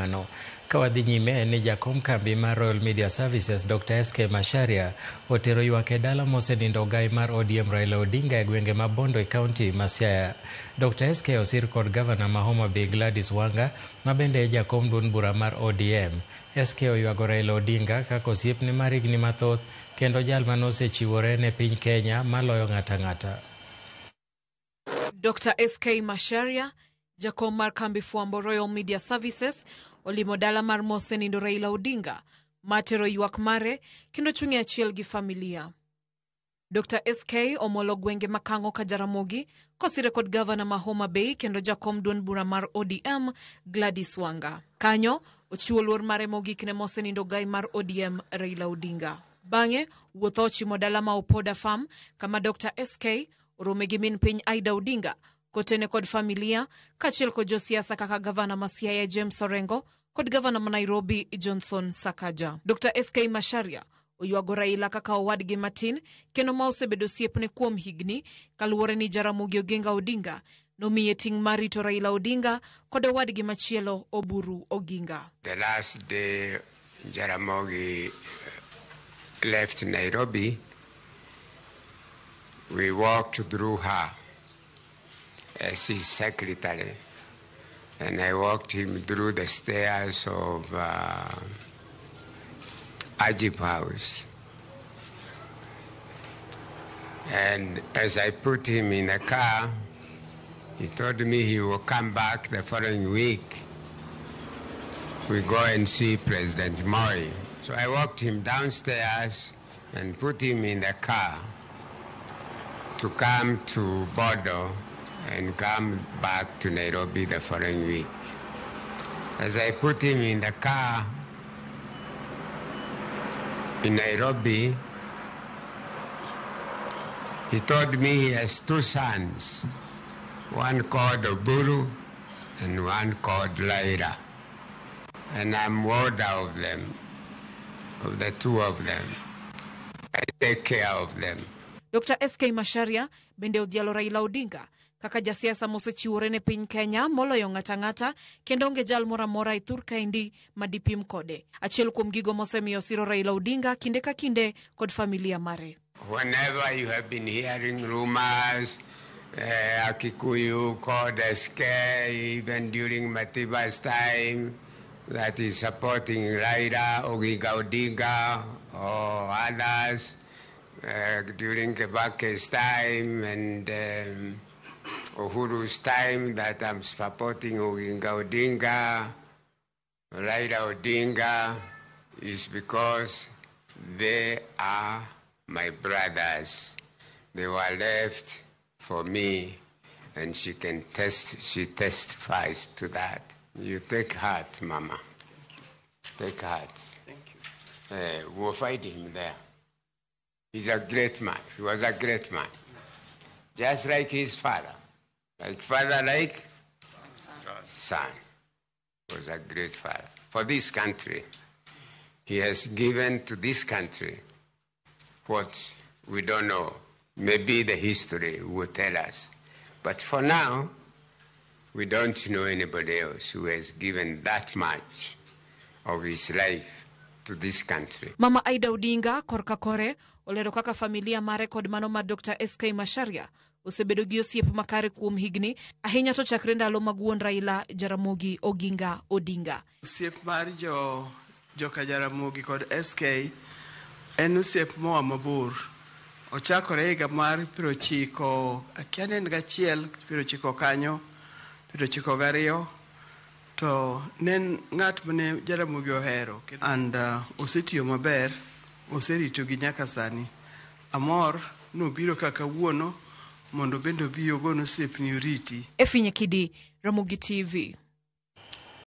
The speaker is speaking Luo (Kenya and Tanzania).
mano. Kawadhi nyime ni jakom kambi mar Royal Media Services Dr. SK Macharia otero ywak e dala mosenindo ogai mar ODM Raila Odinga e gwenge ma Bondo e kaunti ma Siaya. Dr. SK osir kod gavana ma Homa Bay Gladys Wanga ma bende e jakom duond bura mar ODM. SK oywago Raila Odinga kaka osiepne mar higni mathoth kendo jal mane osechiwore ne piny Kenya maloyo ng'ata ng'ata. Dr. SK Macharia, jakom mar kambi fwambo Royal Media Services, olimo dala mar mosenindo Raila Odinga matero ywak mare kendo chungi achiel gi familia. Dr. SK omolo gwenge makango ka Jaramogi kosire kod gavana ma Homa Bay kendo jakom duond bura mar ODM Gladys Wanga. Kanyo ochiwo luor mare mogik ne mosenindo gai mar ODM Raila Odinga. Bang'e wuotho ochimo dala ma Opoda Farm kama Dr. SK orome gi min piny Aida Odinga kotene kod familia kachiel kod josiasa kaka gavana ma Siaya James Orengo kod gavana ma Nairobi Johnson Sakaja. Dr. SK Macharia oywago Raila kaka owadgi matin kendo ma osebedo osiepne kuom higni kaluwore ni Jaramogi Oginga Odinga nomiye ting' mar rito Raila Odinga kod owadgi machielo Oburu Oginga. The last day Jaramogi left Nairobi, we walked through her as his secretary, and I walked him through the stairs of Ajib House. And as I put him in a car, he told me he will come back the following week. We go and see President Moi. So I walked him downstairs and put him in the car to come to Bodo and come back to Nairobi the following week. As I put him in the car in Nairobi, he told me he has two sons, one called Oburu and one called Laira. And I'm older of them, of the two of them. I take care of them. Dr. SK Macharia bende odhialo Raila Odinga kaka jasiasa mosechiwore ne piny Kenya moloyo ng'ata ng'ata kendo onge jal mora mora e thur kaendi madipim kode. Achiel kuom gigo mosemiyo siro Raila Odinga kinde ka kinde kod familia mare. Whenever you have been hearing rumors, Akikuyu called SK even during Matiba's time that is supporting Raila Odinga or others during Kebake's time and Uhuru's time that I'm supporting Odinga, Raila Odinga, is because they are my brothers. They were left for me, and she testifies to that. You take heart, Mama. Take heart. Thank you. We'll fight him there. He's a great man. He was a great man. Just like his father. Like father, like son. He was a great father. For this country, he has given to this country what we don't know. Maybe the history will tell us. But for now, we don't know anybody else who has given that much of his life to this country. Mama Aida Odinga korka kore olero kaka familia mare kod mano ma Dr. SK Macharia osebedo gi osiep makare kuom higni ahinya to chakre ndalo mag wuon Raila Jaramogi Oginga Odinga. Osiep mar joka Jaramogi kod SK en osiep moa mabor. Ochakore higa mar 90 akianen gachiel 90 kanyo 92 to nen ng'at mane Jaramogi ohero and osetiyo maber, oserito gi nyaka sani. Amor nobiro kaka wuono mondo bendo biyo gono osiepni oriti. Efinye Kidi, Ramogi TV.